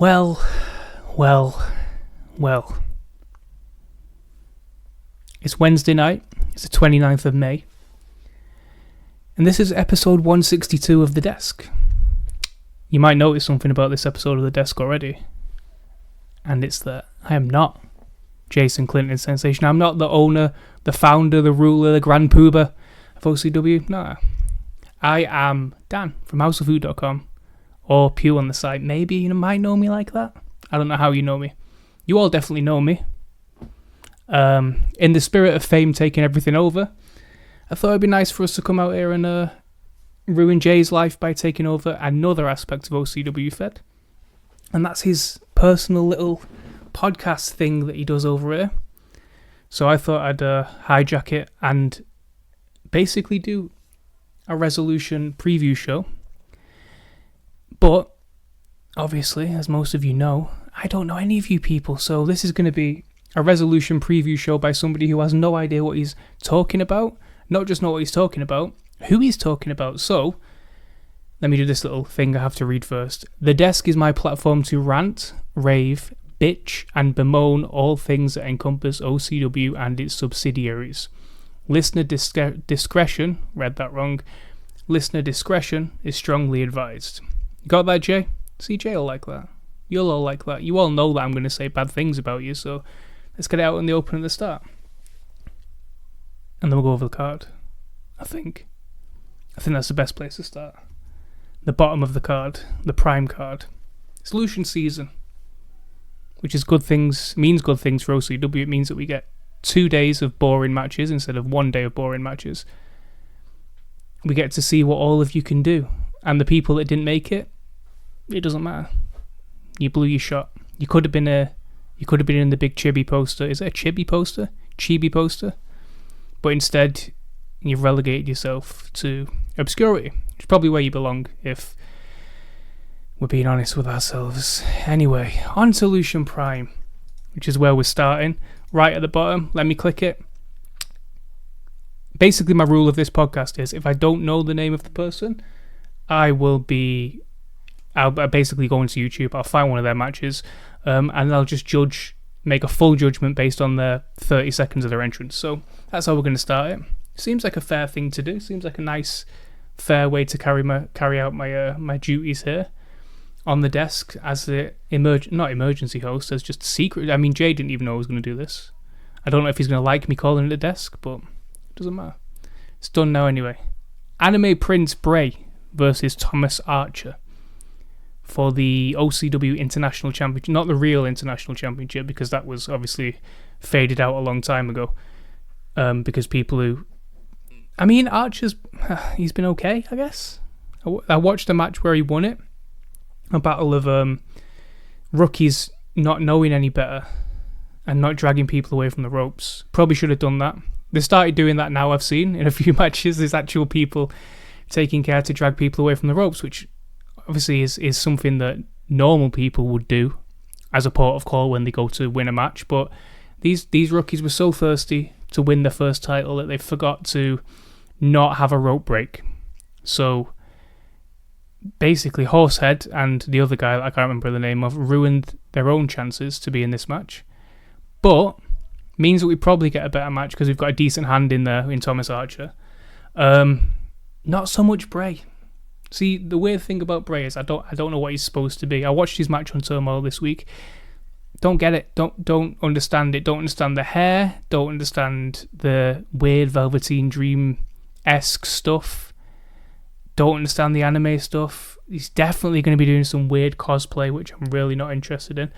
Well. It's Wednesday night. It's the 29th of May. And this is episode 162 of The Desk. You might notice something about this episode of The Desk already. And it's that I am not Jason Clinton Sensation. I'm not the owner, the founder, the ruler, the grand pooba of OCW. No. I am Dan from houseoffood.com. Or Pugh on the site. Maybe you might know me like that. I don't know how you know me. You all definitely know me. In the spirit of fame taking everything over, I thought it'd be nice for us to come out here and ruin Jay's life by taking over another aspect of OCWFED. And that's his personal little podcast thing that he does over here. So I thought I'd hijack it and basically do a Wrestlution preview show. But, obviously, as most of you know, I don't know any of you people, so this is going to be a Wrestlution preview show by somebody who has no idea what he's talking about. Not just know what he's talking about, who he's talking about. So, let me do this little thing I have to read first. The Desk is my platform to rant, rave, bitch, and bemoan all things that encompass OCW and its subsidiaries. Listener discretion, read that wrong, listener discretion is strongly advised. Got that, Jay? See, Jay will like that. You'll all like that. You all know that I'm going to say bad things about you, so let's get it out in the open at the start. And then we'll go over the card. I think that's the best place to start. The bottom of the card, the prime card. Solution season, which is good things, means good things for OCW. It means that we get 2 days of boring matches instead of 1 day of boring matches. We get to see what all of you can do. And the people that didn't make it, it doesn't matter. You blew your shot. You could have been in the big chibi poster. Is it a chibi poster? Chibi poster? But instead, you've relegated yourself to obscurity, which is probably where you belong if we're being honest with ourselves. Anyway, on Solution Prime, which is where we're starting, right at the bottom. Let me click it. Basically, my rule of this podcast is if I don't know the name of the person, I'll basically go into YouTube, I'll find one of their matches, and I'll just make a full judgment based on their 30 seconds of their entrance. So that's how we're going to start it. Seems like a fair thing to do. Seems like a nice, fair way to carry out my duties here on the desk as the not emergency host, as just secret. I mean, Jay didn't even know I was going to do this. I don't know if he's going to like me calling it the desk, but it doesn't matter. It's done now anyway. Anime Prince Bray versus Thomas Archer for the OCW International Championship, not the real International Championship, because that was obviously faded out a long time ago. Because people who, I mean, Archer's, he's been okay, I guess. I watched a match where he won it, a battle of rookies not knowing any better and not dragging people away from the ropes. Probably should have done that. They started doing that now, I've seen in a few matches. There's actual people taking care to drag people away from the ropes, which obviously is something that normal people would do as a port of call when they go to win a match. But these rookies were so thirsty to win their first title that they forgot to not have a rope break. So basically Horsehead and the other guy that I can't remember the name of ruined their own chances to be in this match. But means that we probably get a better match because we've got a decent hand in there in Thomas Archer. Not so much Bray. See, the weird thing about Bray is I don't know what he's supposed to be. I watched his match on Turmoil this week. Don't get it. Don't understand it. Don't understand the hair. Don't understand the weird Velveteen Dream-esque stuff. Don't understand the anime stuff. He's definitely going to be doing some weird cosplay, which I'm really not interested in.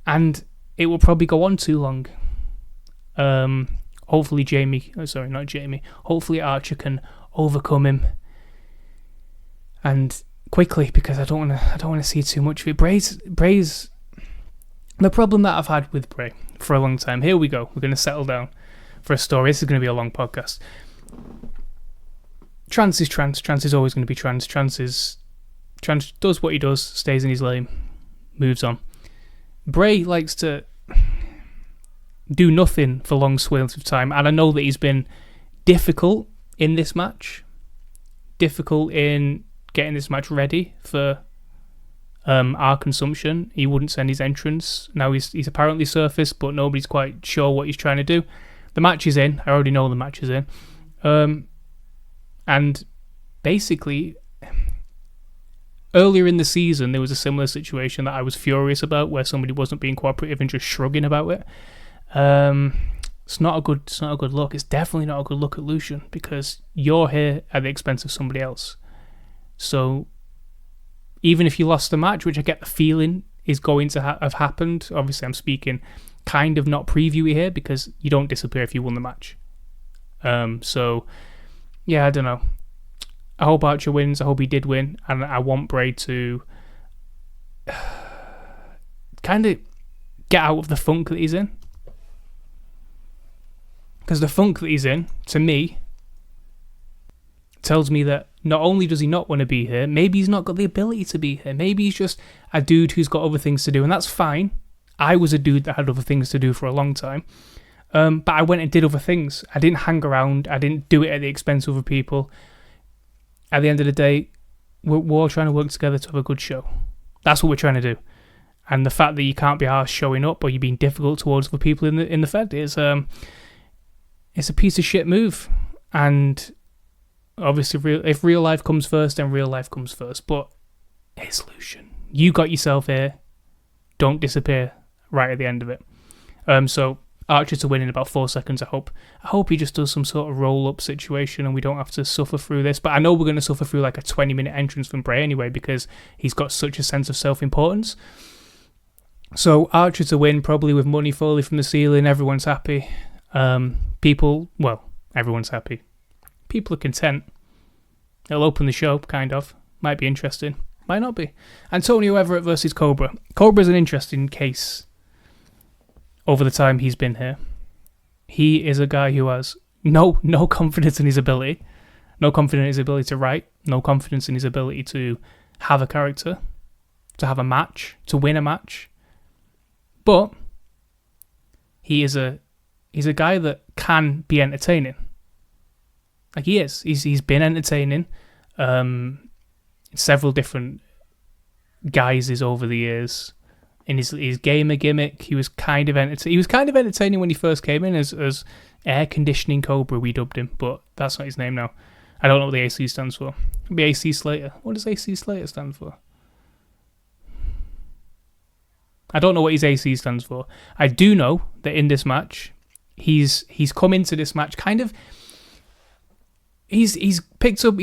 And it will probably go on too long. Hopefully Hopefully Archer can overcome him, and quickly, because I don't want to see too much of it. Bray's the problem that I've had with Bray for a long time. Here we go. We're going to settle down for a story. This is going to be a long podcast. Trance is trance. Trance is always going to be trance. Trance does what he does, stays in his lane, moves on. Bray likes to do nothing for long swathes of time, and I know that he's been difficult in this match, difficult in getting this match ready for our consumption. He wouldn't send his entrance. Now he's apparently surfaced, but nobody's quite sure what he's trying to do. The match is in. I already know the match is in. And basically, earlier in the season, there was a similar situation that I was furious about, where somebody wasn't being cooperative and just shrugging about it. It's not a good look. It's definitely not a good look at Lucian, because you're here at the expense of somebody else. So even if you lost the match, which I get the feeling is going to have happened, obviously I'm speaking kind of not previewy here, because you don't disappear if you won the match. So yeah, I don't know. I hope Archer wins. I hope he did win, and I want Bray to kind of get out of the funk that he's in. Because the funk that he's in, to me, tells me that not only does he not want to be here, maybe he's not got the ability to be here. Maybe he's just a dude who's got other things to do, and that's fine. I was a dude that had other things to do for a long time. But I went and did other things. I didn't hang around. I didn't do it at the expense of other people. At the end of the day, we're all trying to work together to have a good show. That's what we're trying to do. And the fact that you can't be arsed showing up, or you're being difficult towards other people in the Fed is it's a piece of shit move. And obviously, if real life comes first, then real life comes first. But it's Lucian. You got yourself here. Don't disappear right at the end of it. So Archer to win in about 4 seconds, I hope. I hope he just does some sort of roll-up situation and we don't have to suffer through this. But I know we're going to suffer through like a 20-minute entrance from Bray anyway, because he's got such a sense of self-importance. So Archer to win, probably with money falling from the ceiling. Everyone's happy. Everyone's happy. People are content. It'll open the show, kind of. Might be interesting. Might not be. Antonio Everett versus Cobra. Cobra's an interesting case over the time he's been here. He is a guy who has no confidence in his ability. No confidence in his ability to write. No confidence in his ability to have a character. To have a match. To win a match. But he's a guy that can be entertaining. Like he is. He's been entertaining. Several different guises over the years. In his gamer gimmick, he was kind of entertaining when he first came in as Air Conditioning Cobra, we dubbed him, but that's not his name now. I don't know what the AC stands for. It'll be AC Slater. What does AC Slater stand for? I don't know what his AC stands for. I do know that in this match, he's come into this match kind of. He's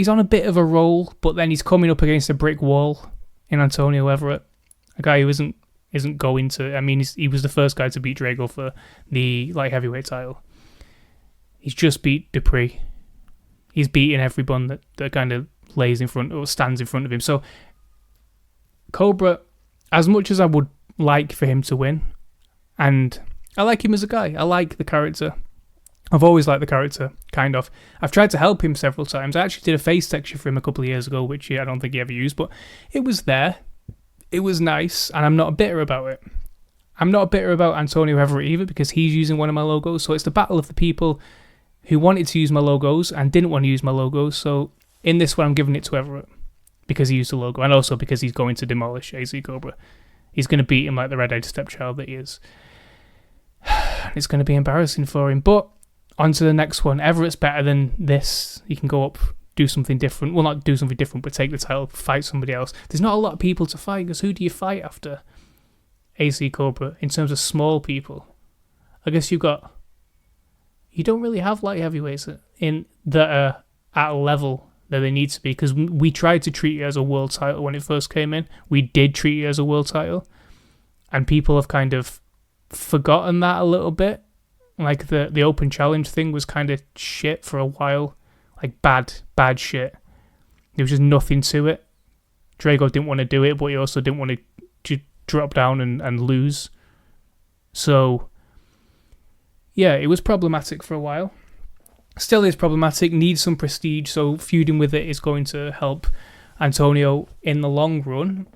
on a bit of a roll, but then he's coming up against a brick wall in Antonio Everett, a guy who isn't going to. I mean, he was the first guy to beat Drago for the light heavyweight title. He's just beat Dupree. He's beating everyone that kind of lays in front or stands in front of him. So Cobra, as much as I would like for him to win, and I like him as a guy. I like the character. I've always liked the character, kind of. I've tried to help him several times. I actually did a face texture for him a couple of years ago, which I don't think he ever used, but it was there. It was nice, and I'm not bitter about it. I'm not bitter about Antonio Everett either, because he's using one of my logos, so it's the battle of the people who wanted to use my logos and didn't want to use my logos, so in this one I'm giving it to Everett, because he used the logo, and also because he's going to demolish AZ Cobra. He's going to beat him like the red-eyed stepchild that he is. It's going to be embarrassing for him, but on to the next one. Everett's better than this. He can go up, do something different. Well, not do something different, but take the title, fight somebody else. There's not a lot of people to fight, because who do you fight after AC Cobra in terms of small people? I guess you don't really have light heavyweights in that are at a level that they need to be, because we tried to treat it as a world title when it first came in. We did treat it as a world title, and people have kind of forgotten that a little bit. Like the open challenge thing was kind of shit for a while. Like bad shit. There was just nothing to it. Drago didn't want to do it, but he also didn't want to drop down and lose. So, yeah, it was problematic for a while. Still is problematic, needs some prestige, so feuding with it is going to help Antonio in the long run.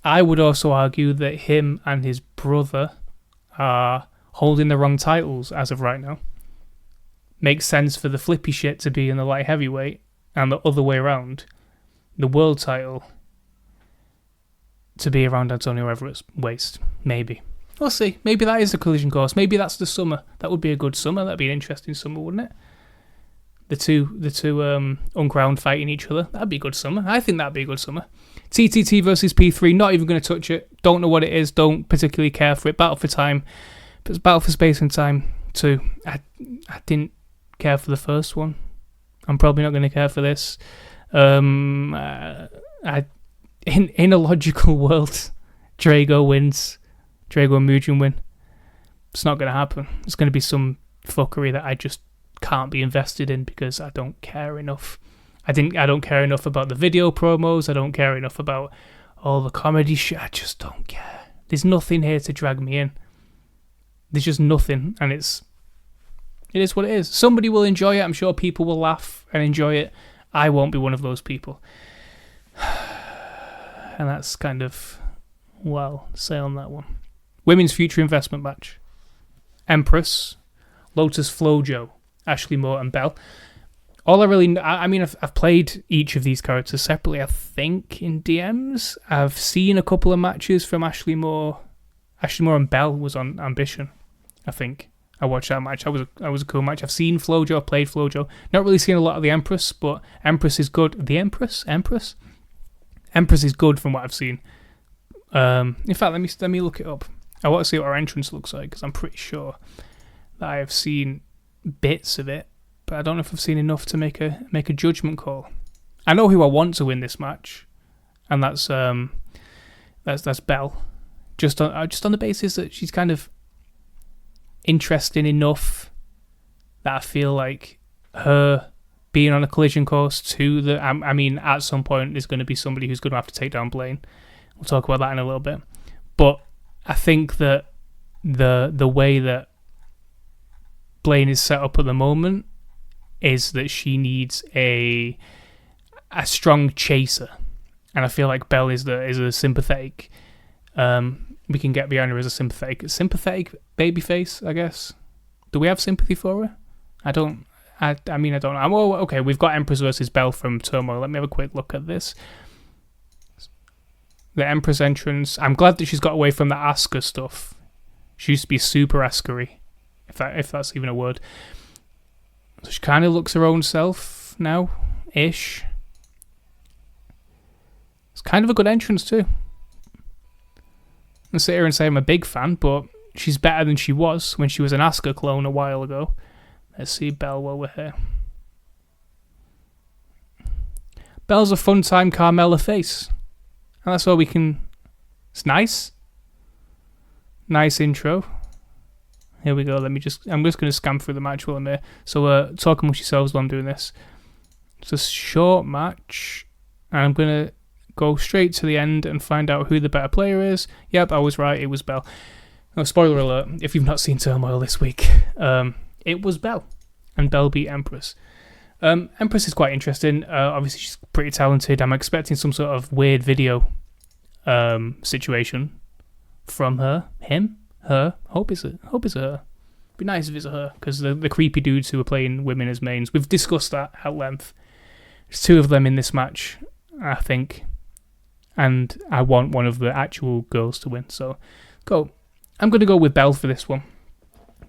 I would also argue that him and his brother are holding the wrong titles as of right now. Makes sense for the flippy shit to be in the light heavyweight, and the other way around. The world title to be around Antonio Everett's waist. Maybe. We'll see. Maybe that is the collision course. Maybe that's the summer. That would be a good summer. That'd be an interesting summer, wouldn't it? The two uncrowned fighting each other. That'd be a good summer. I think that'd be a good summer. TTT versus P3. Not even going to touch it. Don't know what it is. Don't particularly care for it. Battle for Time. But it's Battle for Space and Time too. I didn't care for the first one. I'm probably not going to care for this. In a logical world, Drago wins. Drago and Mugen win. It's not going to happen. It's going to be some fuckery that I just can't be invested in because I don't care enough. I don't care enough about the video promos. I don't care enough about all the comedy shit. I just don't care. There's nothing here to drag me in. There's just nothing, and it is what it is. Somebody will enjoy it. I'm sure people will laugh and enjoy it. I won't be one of those people. And that's kind of, well, say on that one. Women's future investment match. Empress, Lotus Flojo, Ashley Moore and Belle. All I've played each of these characters separately, I think, in DMs. I've seen a couple of matches from Ashley Moore. Ashley Moore and Belle was on Ambition, I think. I watched that match. That was a cool match. I've seen Flojo, I've played Flojo. Not really seen a lot of the Empress, but Empress is good. The Empress? Empress is good from what I've seen. In fact, let me look it up. I want to see what our entrance looks like, because I'm pretty sure that I have seen bits of it, but I don't know if I've seen enough to make a judgment call. I know who I want to win this match, and that's Belle. Just on the basis that she's kind of interesting enough that I feel like her being on a collision course to at some point there's going to be somebody who's going to have to take down Blaine. We'll talk about that in a little bit. But I think that the way that Blaine is set up at the moment is that she needs a strong chaser, and I feel like Belle is a sympathetic. We can get behind her as a sympathetic babyface, I guess. Do we have sympathy for her? I don't know. Okay, we've got Empress versus Belle from Turmoil. Let me have a quick look at this. The Empress entrance. I'm glad that she's got away from the Asuka stuff. She used to be super Asuka-y, if that's even a word. So she kind of looks her own self now, ish. It's kind of a good entrance too. I sit here and say I'm a big fan, but she's better than she was when she was an Asuka clone a while ago. Let's see Belle while we're here. Belle's a fun-time Carmella face. And that's all we can... It's nice. Nice intro. Here we go. I'm just going to scan through the match while I'm here. So talk amongst yourselves while I'm doing this. It's a short match. And I'm going to go straight to the end and find out who the better player is. Yep, I was right. It was Belle. Oh, spoiler alert, if you've not seen Turmoil this week. It was Belle. And Belle beat Empress. Empress is quite interesting. Obviously, she's pretty talented. I'm expecting some sort of weird video situation from her. Him? Her? Hope it's her. Be nice if it's her, because the creepy dudes who are playing women as mains, we've discussed that at length. There's two of them in this match, I think. And I want one of the actual girls to win. So, I'm going to go with Belle for this one.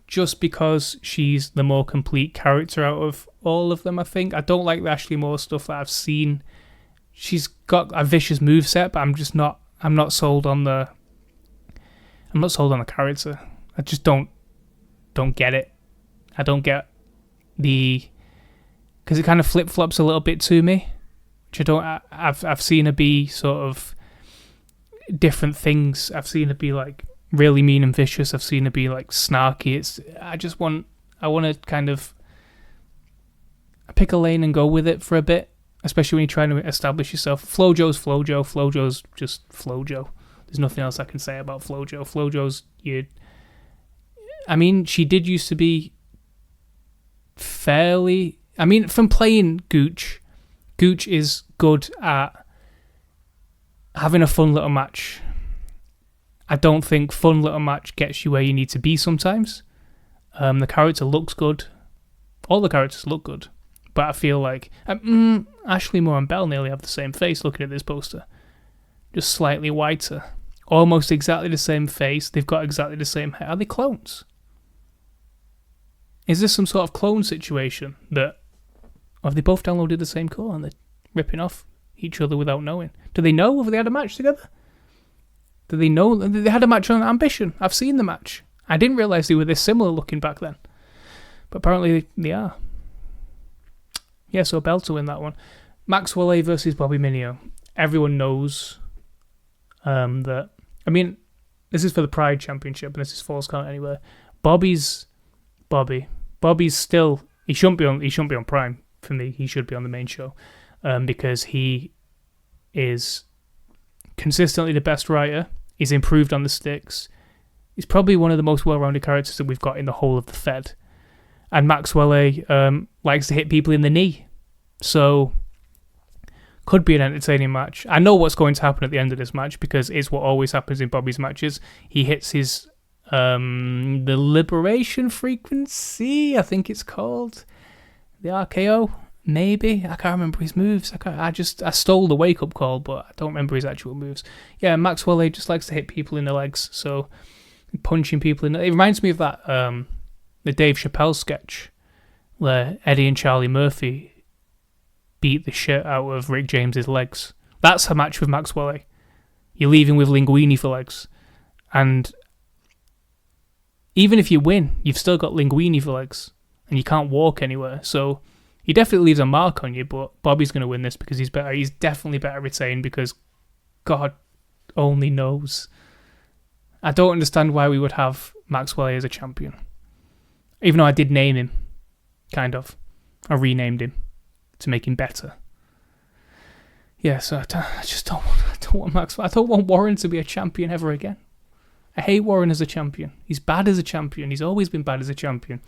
Just because she's the more complete character out of all of them, I think. I don't like the Ashley Moore stuff that I've seen. She's got a vicious moveset, but I'm not sold on the character. I just don't get it. I don't get because it kind of flip-flops a little bit to me. Which I've seen her be sort of different things. I've seen her be like really mean and vicious. I've seen her be like snarky. I want to kind of pick a lane and go with it for a bit, especially when you're trying to establish yourself. Flojo's Flojo. Flojo's just Flojo. There's nothing else I can say about Flojo. Flojo's she did used to be fairly... from playing Gooch is good at having a fun little match. I don't think fun little match gets you where you need to be sometimes. The character looks good. All the characters look good. But I feel like Ashley Moore and Belle nearly have the same face looking at this poster. just slightly whiter. Almost exactly the same face. They've got exactly the same hair. Are they clones? Is this some sort of clone situation that... Or have they both downloaded the same core and they're ripping off each other without knowing? Do they know? Have they had a match together? Do they know? They had a match on Ambition. I've seen the match. I didn't realise they were this similar looking back then. But apparently they are. Yeah, so Bell to win that one. Maxwell A versus Bobby Minio. Everyone knows that... I mean, this is for the Pride Championship, and this is Falls Count Anywhere. Bobby's still... He shouldn't be on Prime for me. He should be on the main show, because he is consistently the best writer. He's improved on the sticks. He's probably one of the most well-rounded characters that we've got in the whole of the Fed. And Maxwell A likes to hit people in the knee. So, could be an entertaining match. I know what's going to happen at the end of this match because it's what always happens in Bobby's matches. He hits his, the Liberation Frequency, I think it's called. The RKO, maybe. I can't remember his moves. I stole the wake-up call, but I don't remember his actual moves. Yeah, Maxwell A just likes to hit people in the legs, so... punching people in. It reminds me of that the Dave Chappelle sketch where Eddie and Charlie Murphy beat the shit out of Rick James's legs. That's a match with Maxwell A. You're leaving with linguini for legs, and even if you win, you've still got linguini for legs, and you can't walk anywhere. So he definitely leaves a mark on you. But Bobby's going to win this because he's better. He's definitely better retained because God only knows. I don't understand why we would have Maxwell A as a champion. Even though I did name him, kind of. I renamed him to make him better. Yeah, so I just don't want Maxwell. I don't want Warren to be a champion ever again. I hate Warren as a champion. He's bad as a champion. He's always been bad as a champion.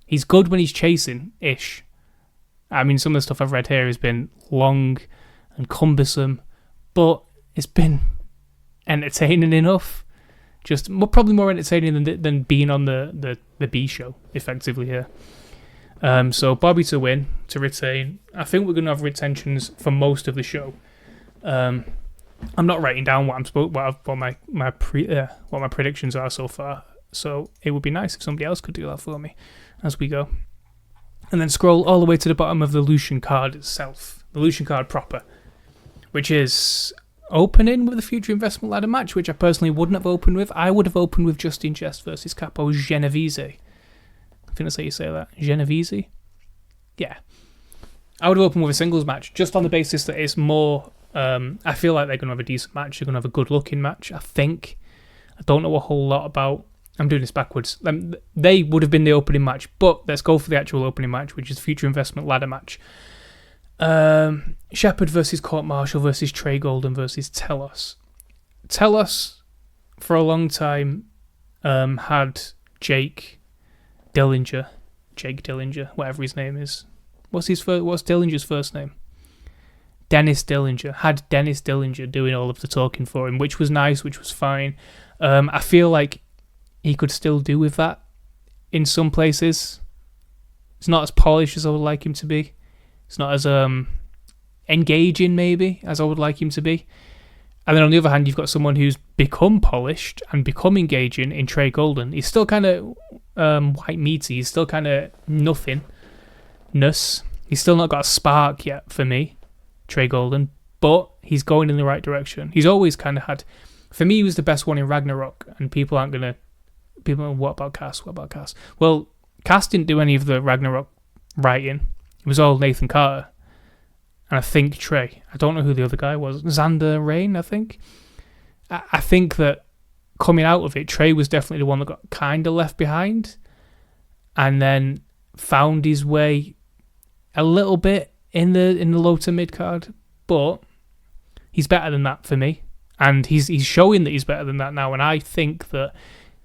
He's good when he's chasing-ish. I mean, some of the stuff I've read here has been long and cumbersome, but it's been entertaining enough. Just probably more entertaining than being on the B show, effectively here. So Bobby to win, to retain. I think we're going to have retentions for most of the show. I'm not writing down what my predictions are so far. So it would be nice if somebody else could do that for me as we go. And then scroll all the way to the bottom of the Lucian card itself, the Lucian card proper, which is opening with a future investment ladder match, which I personally wouldn't have opened with. I would have opened with Justin Jest versus Capo Genovese. I think that's how you say that. Genovese? Yeah. I would have opened with a singles match, just on the basis that it's more... I feel like they're going to have a decent match. They're going to have a good-looking match, I think. I don't know a whole lot about... I'm doing this backwards. They would have been the opening match, but let's go for the actual opening match, which is future investment ladder match. Shepard versus Court Marshall versus Trey Golden versus Telos. Telos, for a long time, had Jake Dillinger, whatever his name is. What's Dillinger's first name? Dennis Dillinger. Had Dennis Dillinger doing all of the talking for him, which was nice, which was fine. I feel like he could still do with that in some places. It's not as polished as I would like him to be. It's not as engaging, maybe, as I would like him to be. And then on the other hand, you've got someone who's become polished and become engaging in Trey Golden. He's still kind of white meaty. He's still kind of nothingness. He's still not got a spark yet for me, Trey Golden, but he's going in the right direction. He's always kind of had... For me, he was the best one in Ragnarok, and people aren't going to... what about Cass? Well, Cass didn't do any of the Ragnarok writing. It was all Nathan Carter. And I think Trey. I don't know who the other guy was. Xander Rain, I think. I think that coming out of it, Trey was definitely the one that got kind of left behind. And then found his way a little bit in the low to mid card. But he's better than that for me. And he's showing that he's better than that now. And I think that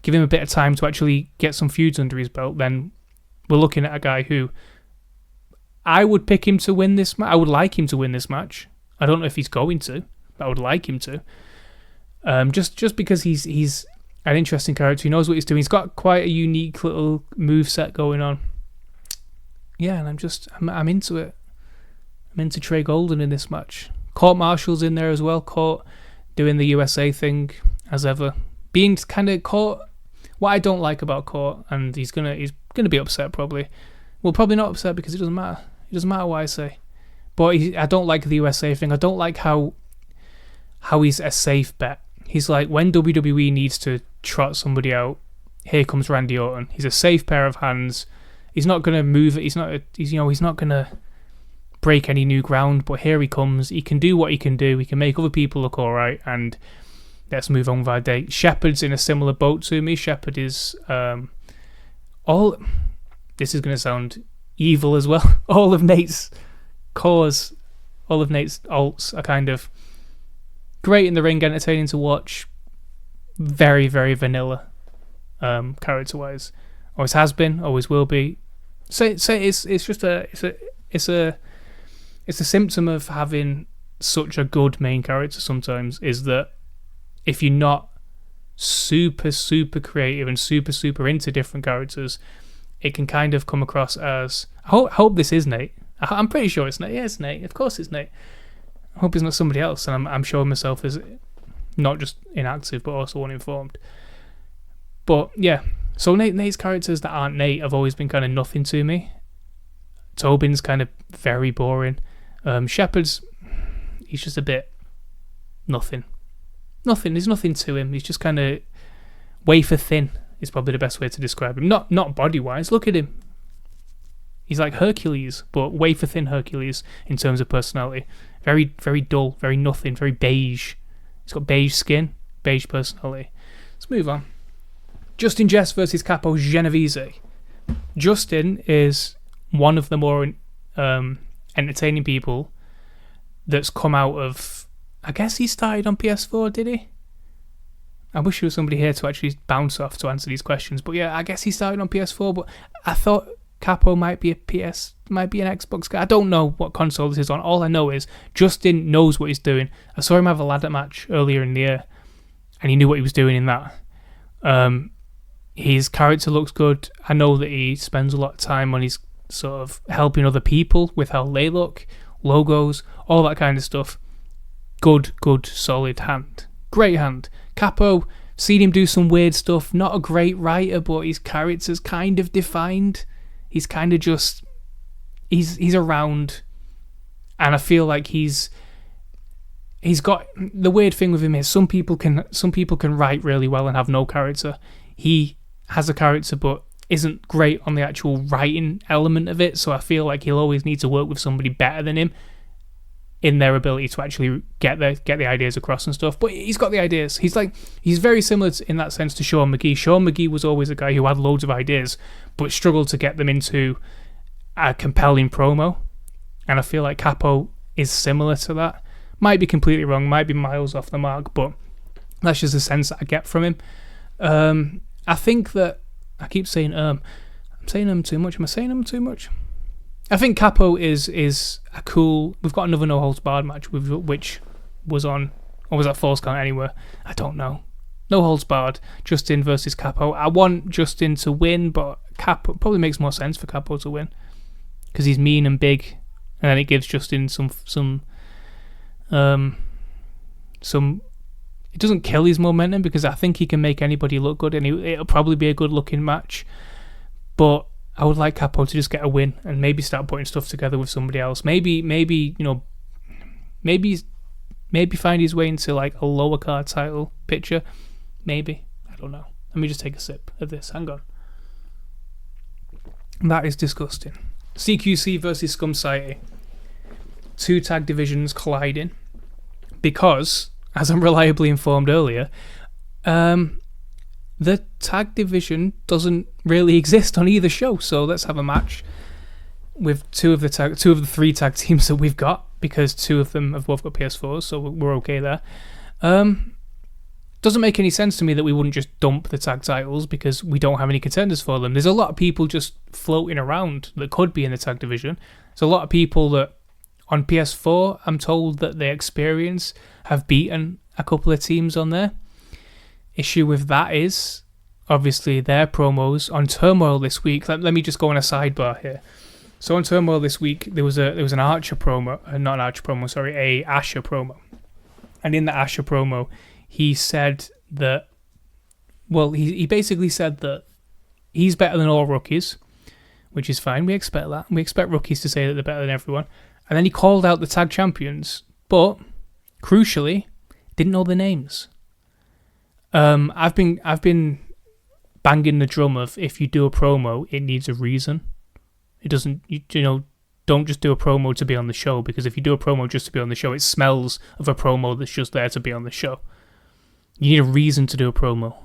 give him a bit of time to actually get some feuds under his belt, then we're looking at a guy who I would pick him to win this match. I would like him to win this match. I don't know if he's going to, but I would like him to. Just because he's an interesting character. He knows what he's doing. He's got quite a unique little moveset going on. Yeah, and I'm into it. I'm into Trey Golden in this match. Court Marshall's in there as well. Court doing the USA thing as ever, being kind of caught. What I don't like about Court, and he's gonna be upset probably. Well, probably not upset because it doesn't matter. It doesn't matter what I say. But I don't like the USA thing. I don't like how he's a safe bet. He's like, when WWE needs to trot somebody out, here comes Randy Orton. He's a safe pair of hands. He's not gonna move it. He's not gonna break any new ground. But here he comes. He can do what he can do. He can make other people look alright, and let's move on with our day. Shepard's in a similar boat to me. Shepard is all. This is going to sound evil as well. All of Nate's alts are kind of great in the ring, entertaining to watch. Very, very vanilla, character-wise. Always has been, always will be. So it's a symptom of having such a good main character. Sometimes is that if you're not super, super creative and super, super into different characters, it can kind of come across as... I hope this is Nate. I'm pretty sure it's Nate. Yeah, it's Nate. Of course it's Nate. I hope it's not somebody else, and I'm showing myself as not just inactive, but also uninformed. But, yeah. So Nate's characters that aren't Nate have always been kind of nothing to me. Tobin's kind of very boring. Shepard's... he's just a bit... nothing. There's nothing to him. He's just kind of wafer thin is probably the best way to describe him. Not body-wise. Look at him. He's like Hercules, but wafer thin Hercules in terms of personality. Very, very dull, very nothing, very beige. He's got beige skin, beige personality. Let's move on. Justin Jess versus Capo Genovese. Justin is one of the more entertaining people that's come out of... I guess he started on PS4, did he? I wish there was somebody here to actually bounce off to answer these questions. But yeah, I guess he started on PS4, but I thought Capo might be an Xbox guy. I don't know what console this is on. All I know is Justin knows what he's doing. I saw him have a ladder match earlier in the year, and he knew what he was doing in that. His character looks good. I know that he spends a lot of time on his sort of helping other people with how they look, logos, all that kind of stuff. Good, solid hand. Great hand. Capo, seen him do some weird stuff. Not a great writer, but his character's kind of defined. He's kind of just... He's around. And I feel like he's got... The weird thing with him is some people can write really well and have no character. He has a character, but isn't great on the actual writing element of it. So I feel like he'll always need to work with somebody better than him in their ability to actually get the ideas across and stuff. But he's got the ideas. He's very similar in that sense to Sean McGee. Sean McGee was always a guy who had loads of ideas, but struggled to get them into a compelling promo. And I feel like Capo is similar to that. Might be completely wrong, might be miles off the mark, but that's just the sense that I get from him. I think that... I keep saying I'm saying too much. Am I saying too much? I think Capo is a cool... We've got another No Holds Barred match, which was on... Or was that Falls Count Anywhere? I don't know. No Holds Barred. Justin versus Capo. I want Justin to win, but Capo... Probably makes more sense for Capo to win. Because he's mean and big. And then it gives Justin some... It doesn't kill his momentum, because I think he can make anybody look good, and it'll probably be a good-looking match. But... I would like Capo to just get a win and maybe start putting stuff together with somebody else. Maybe find his way into like a lower card title picture. Maybe. I don't know. Let me just take a sip of this. Hang on. That is disgusting. CQC versus Scum Society. Two tag divisions colliding because, as I'm reliably informed earlier, the tag division doesn't really exist on either show, so let's have a match with two of the three tag teams that we've got, because two of them have both got PS4s, so we're okay there. Doesn't make any sense to me that we wouldn't just dump the tag titles because we don't have any contenders for them. There's a lot of people just floating around that could be in the tag division. There's a lot of people that on PS4, I'm told that they experience have beaten a couple of teams on there. Issue with that is obviously their promos on Turmoil this week. Let me just go on a sidebar here. So on Turmoil this week, there was an Archer promo, not an Archer promo, sorry, a Asher promo, And in the Asher promo, he said that, well, he basically said that he's better than all rookies, which is fine. We expect that. We expect rookies to say that they're better than everyone. And then he called out the tag champions, but crucially, didn't know their names. I've been banging the drum of, if you do a promo, it needs a reason. It doesn't, don't just do a promo to be on the show, because if you do a promo just to be on the show, it smells of a promo that's just there to be on the show. You need a reason to do a promo.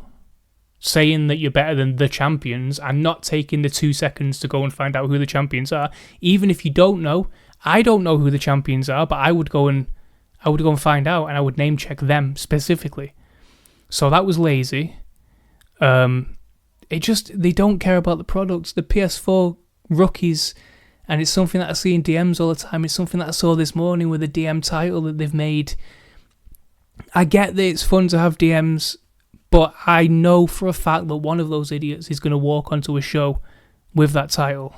Saying that you're better than the champions and not taking the 2 seconds to go and find out who the champions are, even if you don't know. I don't know who the champions are, but I would go and find out, and I would name check them specifically. So that was lazy. They don't care about the products. The PS4 rookies, and it's something that I see in DMs all the time. It's something that I saw this morning with the DM title that they've made. I get that it's fun to have DMs, but I know for a fact that one of those idiots is going to walk onto a show with that title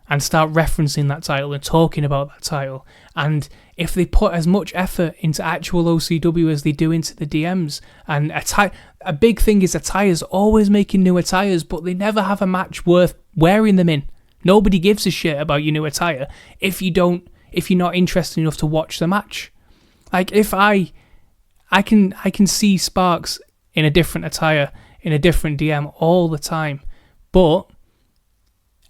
and start referencing that title and talking about that title. And if they put as much effort into actual OCW as they do into the DMs, and a big thing is attires, always making new attires, but they never have a match worth wearing them in. Nobody gives a shit about your new attire if you're not interested enough to watch the match. Like, if I can see Sparks in a different attire, in a different DM all the time, but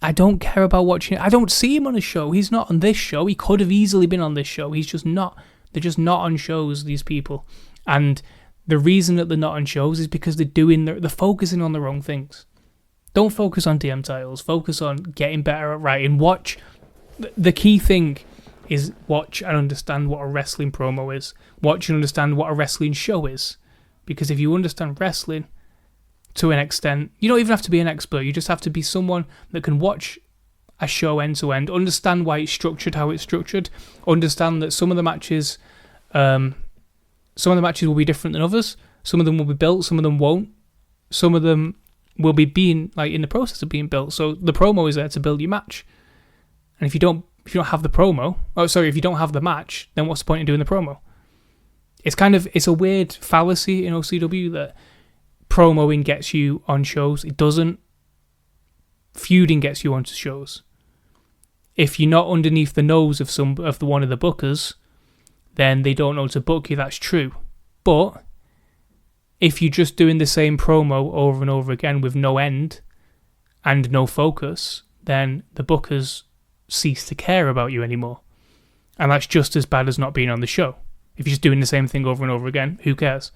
I don't care about watching it. I don't see him on a show. He's not on this show. He could have easily been on this show. He's just not. They're just not on shows, these people. And the reason that they're not on shows is because they're focusing on the wrong things. Don't focus on DM titles. Focus on getting better at writing. Watch. The key thing is watch and understand what a wrestling promo is. Watch and understand what a wrestling show is. Because if you understand wrestling to an extent, you don't even have to be an expert. You just have to be someone that can watch a show end to end, understand why it's structured, how it's structured, understand that some of the matches will be different than others. Some of them will be built, some of them won't. Some of them will be being in the process of being built. So the promo is there to build your match. And if you don't have the promo, if you don't have the match, then what's the point in doing the promo? It's a weird fallacy in OCW that promoing gets you on shows. It doesn't. Feuding gets you onto shows. If you're not underneath the nose of one of the bookers, then they don't know to book you. That's true. But if you're just doing the same promo over and over again with no end and no focus, then the bookers cease to care about you anymore. And that's just as bad as not being on the show. If you're just doing the same thing over and over again, who cares?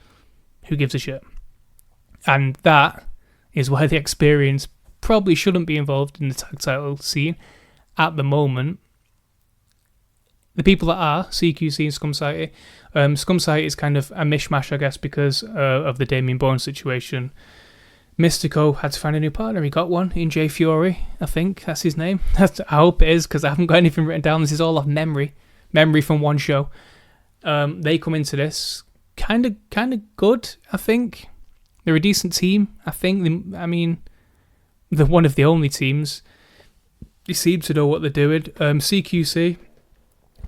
Who gives a shit? And that is why the experience probably shouldn't be involved in the tag title scene at the moment. The people that are, CQC and Scum Society. Scum Society is kind of a mishmash, I guess, because of the Damien Bourne situation. Mystico had to find a new partner. He got one in Jay Fury, I think that's his name. I hope it is, because I haven't got anything written down. This is all off memory from one show. They come into this kind of good, I think. They're a decent team, I think. They're one of the only teams. They seem to know what they're doing. CQC,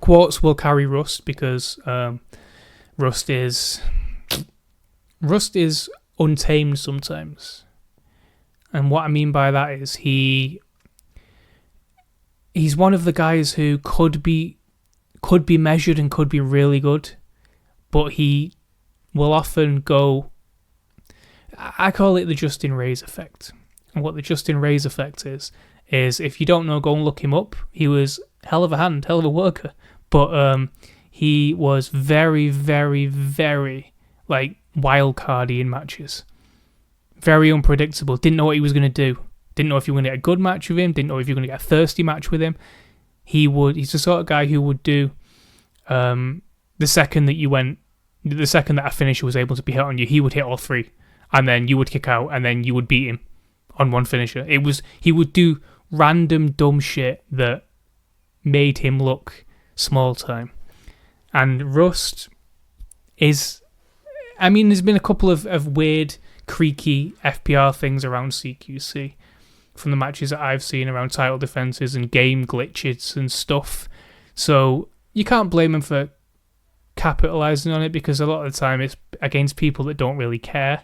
Quartz will carry Rust because Rust is untamed sometimes. And what I mean by that is he's one of the guys who could be measured and could be really good, but he will often go. I call it the Justin Reyes effect. And what the Justin Reyes effect is if you don't know, go and look him up. He was hell of a worker. But he was very, very, very wild cardy in matches. Very unpredictable. Didn't know what he was going to do. Didn't know if you were going to get a good match with him. Didn't know if you were going to get a thirsty match with him. He's the sort of guy who would do the second that a finisher was able to be hit on you, he would hit all three. And then you would kick out, and then you would beat him on one finisher. He would do random dumb shit that made him look small time. And Rust is, there's been a couple of weird, creaky FPR things around CQC from the matches that I've seen around title defenses and game glitches and stuff. So you can't blame him for capitalizing on it because a lot of the time it's against people that don't really care.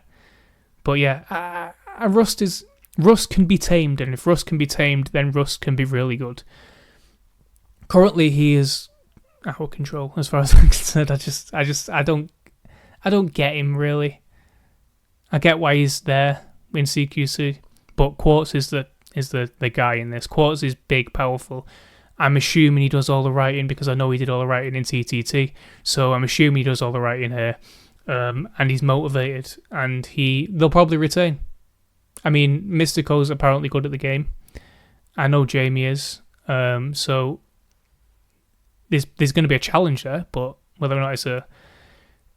But yeah, Rust can be tamed, and if Rust can be tamed, then Rust can be really good. Currently, he is out of control as far as I'm concerned. I don't get him really. I get why he's there in CQC, but Quartz is the guy in this. Quartz is big, powerful. I'm assuming he does all the writing because I know he did all the writing in TTT. So I'm assuming he does all the writing here, and he's motivated, and they'll probably retain. I mean, Mystico's apparently good at the game. I know Jamie is. So there's going to be a challenge there, but whether or not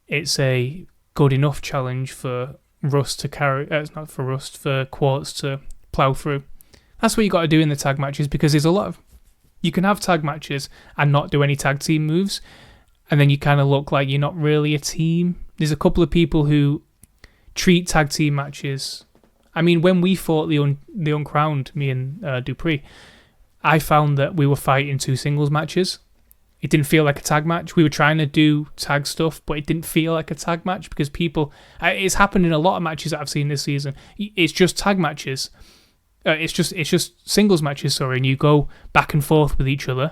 it's a good enough challenge for Rust to carry, it's not for Rust, for Quartz to plough through. That's what you got to do in the tag matches, because there's a lot of, you can have tag matches and not do any tag team moves, and then you kind of look like you're not really a team. There's a couple of people who treat tag team matches. I mean, when we fought the Uncrowned, me and Dupree, I found that we were fighting 2 singles matches. It didn't feel like a tag match. We were trying to do tag stuff, but it didn't feel like a tag match because people... It's happened in a lot of matches that I've seen this season. It's just tag matches. It's just singles matches, sorry, and you go back and forth with each other,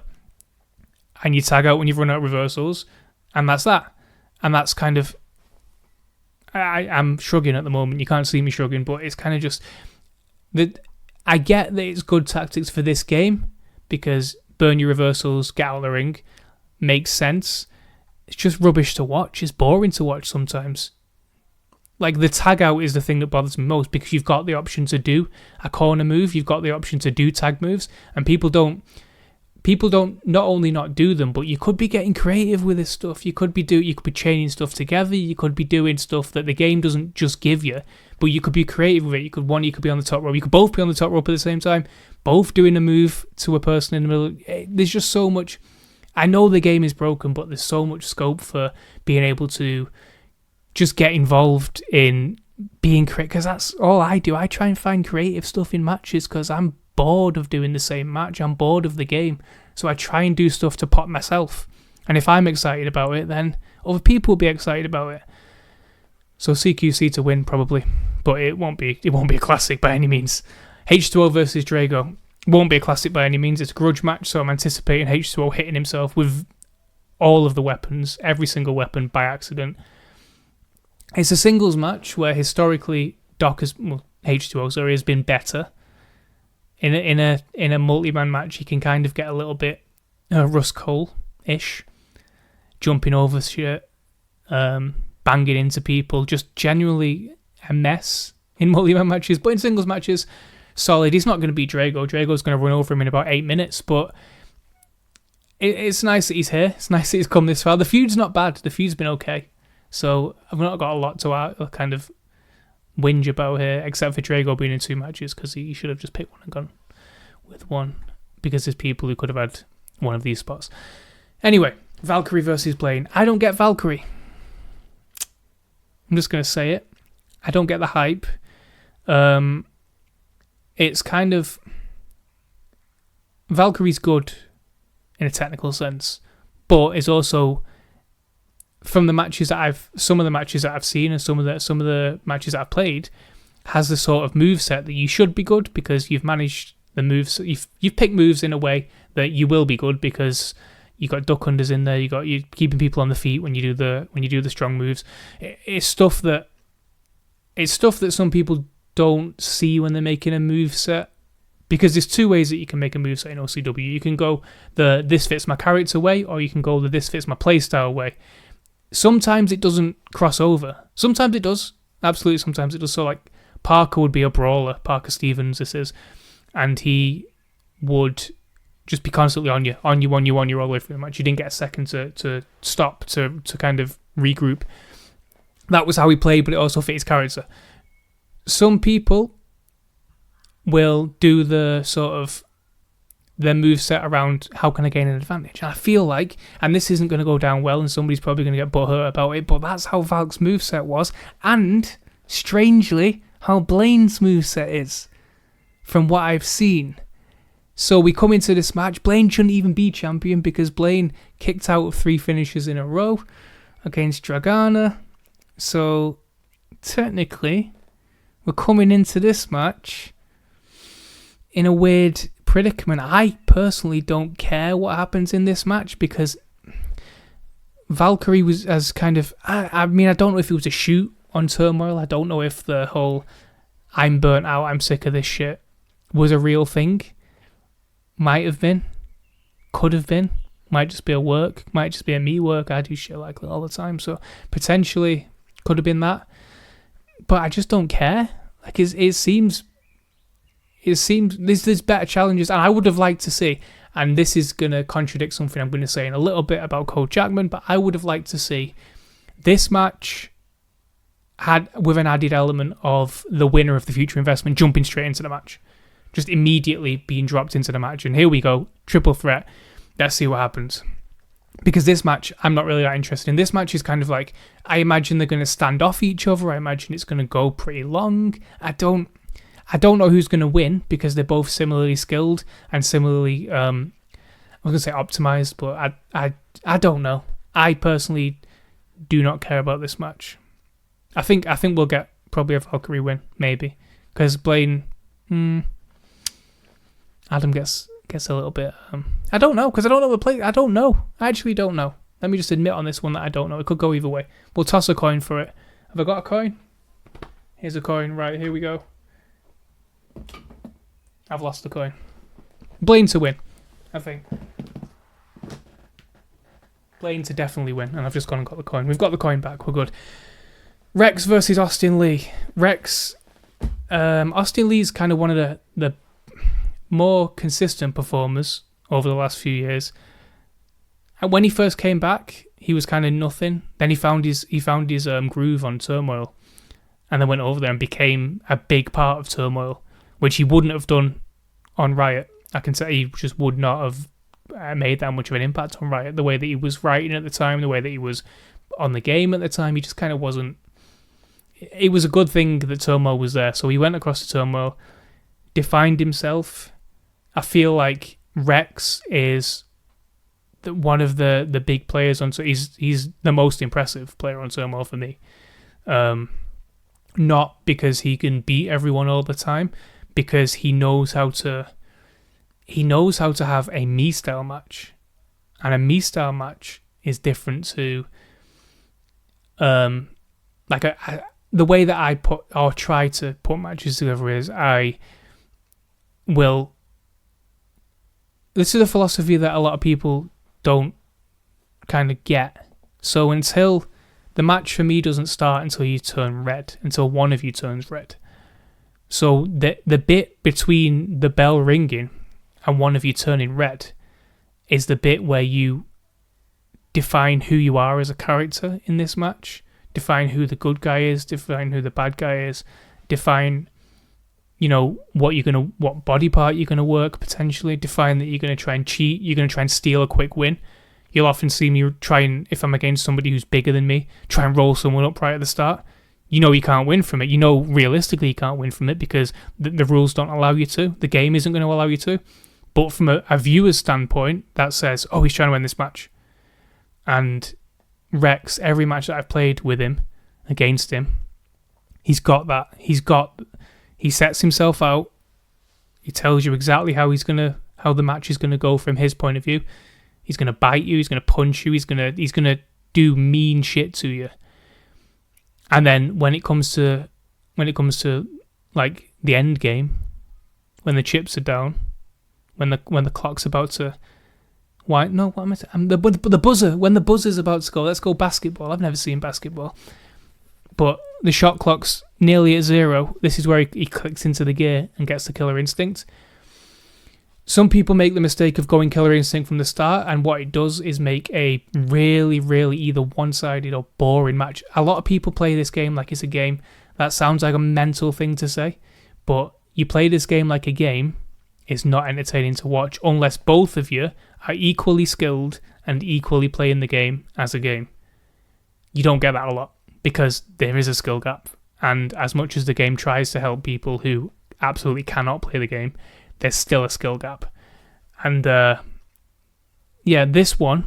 and you tag out when you've run out of reversals, and that's that. And that's kind of... I'm shrugging at the moment. You can't see me shrugging, but it's kind of just... I get that it's good tactics for this game, because burn your reversals, get out of the ring, makes sense. It's just rubbish to watch. It's boring to watch sometimes. Like, the tag out is the thing that bothers me most, because you've got the option to do a corner move, you've got the option to do tag moves, and people don't not only not do them, but you could be getting creative with this stuff. You could be chaining stuff together, you could be doing stuff that the game doesn't just give you, but you could be creative with it. You could be on the top rope, you could both be on the top rope at the same time, both doing a move to a person in the middle. There's just so much. I know the game is broken, but there's so much scope for being able to just get involved in being creative, because that's all I do. I try and find creative stuff in matches because I'm bored of doing the same match. I'm bored of the game. So I try and do stuff to pop myself. And if I'm excited about it, then other people will be excited about it. So CQC to win, probably. But it won't be a classic by any means. H2O versus Drago won't be a classic by any means. It's a grudge match, so I'm anticipating H2O hitting himself with all of the weapons, every single weapon, by accident. It's a singles match where historically H2O has been better. In a multi-man match, he can kind of get a little bit Russ Cole-ish, jumping over shit, banging into people, just genuinely a mess in multi-man matches. But in singles matches, solid. He's not going to beat Drago. Drago's going to run over him in about 8 minutes, but it's nice that he's here. It's nice that he's come this far. The feud's not bad. The feud's been okay. So I've not got a lot to kind of whinge about here, except for Drago being in 2 matches, because he should have just picked one and gone with one, because there's people who could have had one of these spots. Anyway, Valkyrie versus Blaine. I don't get Valkyrie. I'm just going to say it. I don't get the hype. It's kind of... Valkyrie's good in a technical sense, but it's also... From the matches that some of the matches that I've seen and some of the matches that I've played, has the sort of moveset that you should be good, because you've managed the moves. You've picked moves in a way that you will be good, because you got duck unders in there. You're keeping people on the feet when you do the strong moves. It's stuff that some people don't see when they're making a moveset, because there's 2 ways that you can make a moveset in OCW. You can go the this fits my character way, or you can go the this fits my playstyle way. Sometimes it doesn't cross over. Sometimes it does. Absolutely, sometimes it does. So, like, Parker would be a brawler. Parker Stevens, this is. And he would just be constantly on you all the way through the match. You didn't get a second to stop, to kind of regroup. That was how he played, but it also fit his character. Some people will do the sort of their moveset around how can I gain an advantage. And I feel like, and this isn't going to go down well, and somebody's probably going to get butthurt about it, but that's how Valk's moveset was, and, strangely, how Blaine's moveset is, from what I've seen. So we come into this match, Blaine shouldn't even be champion, because Blaine kicked out of 3 finishes in a row. against Dragana. So technically, we're coming into this match in a weird predicament. I personally don't care what happens in this match because Valkyrie was as kind of... I mean, I don't know if it was a shoot on Turmoil. I don't know if the whole I'm burnt out, I'm sick of this shit was a real thing. Might have been. Could have been. Might just be a work. Might just be a me work. I do shit like that all the time. So potentially could have been that. But I just don't care. Like it seems there's better challenges, and I would have liked to see, and this is going to contradict something I'm going to say in a little bit about Cole Jackman, but I would have liked to see this match had with an added element of the winner of the future investment jumping straight into the match. Just immediately being dropped into the match, and here we go, triple threat. Let's see what happens. Because this match, I'm not really that interested in. This match is kind of like, I imagine they're going to stand off each other. I imagine it's going to go pretty long. I don't know who's going to win because they're both similarly skilled and similarly, I was going to say optimized, but I don't know. I personally do not care about this match. I think we'll get probably a Valkyrie win, maybe, because Blaine, Adam gets a little bit. I don't know because I don't know the play. I don't know. I actually don't know. Let me just admit on this one that I don't know. It could go either way. We'll toss a coin for it. Have I got a coin? Here's a coin. Right, here we go. I've lost the coin. Blaine to win, I think. Blaine to definitely win, and I've just gone and got the coin. We've got the coin back. We're good. Rex versus Austin Lee. Austin Lee's kind of one of the more consistent performers over the last few years. And when he first came back, he was kind of nothing. Then he found his groove on Turmoil, and then went over there and became a big part of Turmoil, which he wouldn't have done on Riot. I can say he just would not have made that much of an impact on Riot. The way that he was writing at the time, the way that he was on the game at the time, he just kind of wasn't. It was a good thing that Turmoil was there, so he went across to Turmoil, defined himself. I feel like Rex is one of the big players on. So he's the most impressive player on Turmoil for me. Not because he can beat everyone all the time, because he knows how to have a me style match, and a me style match is different to the way that I put or try to put matches together is I will. This is a philosophy that a lot of people don't kind of get. So until the match for me doesn't start until you turn red, until one of you turns red. So the bit between the bell ringing and one of you turning red is the bit where you define who you are as a character in this match, define who the good guy is, define who the bad guy is, define, what body part you're gonna work potentially, define that you're gonna try and cheat, you're gonna try and steal a quick win. You'll often see me try and, if I'm against somebody who's bigger than me, try and roll someone up right at the start. You can't win from it. Realistically you can't win from it because the rules don't allow you to. The game isn't going to allow you to. But from a viewer's standpoint, that says, oh, he's trying to win this match. And Rex, every match that I've played with him, against him, he's got that. He sets himself out. He tells you exactly how the match is gonna go from his point of view. He's gonna bite you. He's gonna punch you. He's gonna do mean shit to you. And then when it comes to like the end game, when the chips are down, when the clock's about to, the buzzer, when the buzzer's about to go, let's go basketball. I've never seen basketball, but the shot clock's nearly at 0. This is where he clicks into the gear and gets the killer instinct. Some people make the mistake of going killer instinct from the start, and what it does is make a really, really either one-sided or boring match. A lot of people play this game like it's a game. That sounds like a mental thing to say, but you play this game like a game, it's not entertaining to watch unless both of you are equally skilled and equally playing the game as a game. You don't get that a lot because there is a skill gap, and as much as the game tries to help people who absolutely cannot play the game, there's still a skill gap. And this one,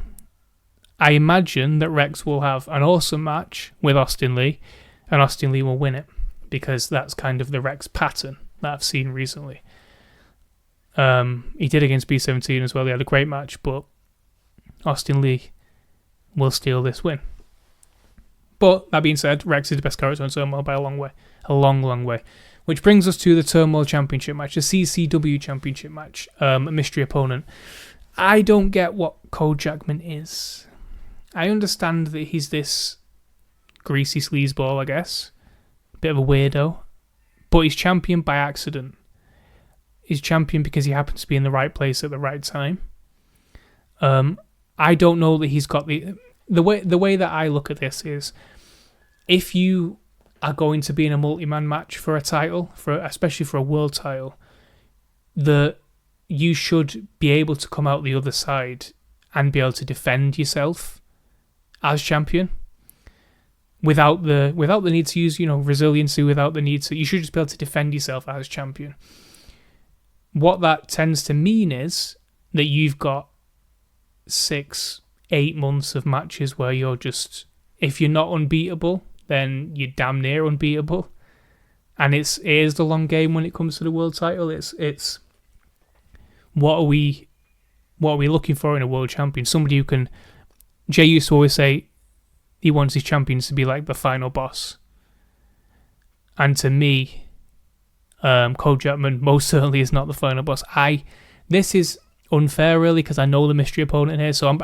I imagine that Rex will have an awesome match with Austin Lee, and Austin Lee will win it, because that's kind of the Rex pattern that I've seen recently. He did against B17 as well. They had a great match, but Austin Lee will steal this win. But that being said, Rex is the best character on Turmoil by a long way. A long, long way. Which brings us to the Turmoil Championship match, the CCW Championship match, a mystery opponent. I don't get what Cole Jackman is. I understand that he's this greasy sleazeball, I guess. Bit of a weirdo. But he's champion by accident. He's champion because he happens to be in the right place at the right time. I don't know that he's got the way that I look at this is, if you are going to be in a multi-man match for a title, especially for a world title, that you should be able to come out the other side and be able to defend yourself as champion without the need to use, resiliency, without the need to. You should just be able to defend yourself as champion. What that tends to mean is that you've got 6-8 months of matches where you're just, if you're not unbeatable, then you're damn near unbeatable. And it is the long game when it comes to the world title. It's what are we looking for in a world champion? Somebody who can. Jay used to always say he wants his champions to be like the final boss. And to me, Cole Jackman most certainly is not the final boss. This is unfair, really, because I know the mystery opponent here. So I'm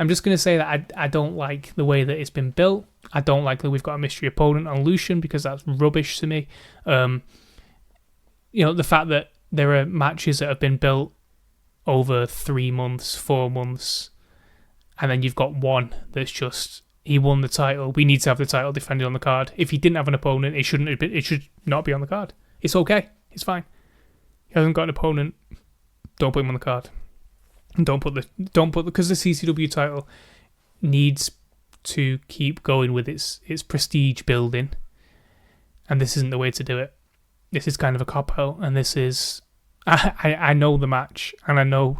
just gonna say that I don't like the way that it's been built. I don't like that we've got a mystery opponent on Lucian, because that's rubbish to me. The fact that there are matches that have been built over 3 months, 4 months, and then you've got one that's just, he won the title. We need to have the title defended on the card. If he didn't have an opponent, it should not be on the card. It's okay. It's fine. He hasn't got an opponent. Don't put him on the card. Because the CCW title needs to keep going with its prestige building, and this isn't the way to do it. This is kind of a cop out, and this is. I know the match, and I know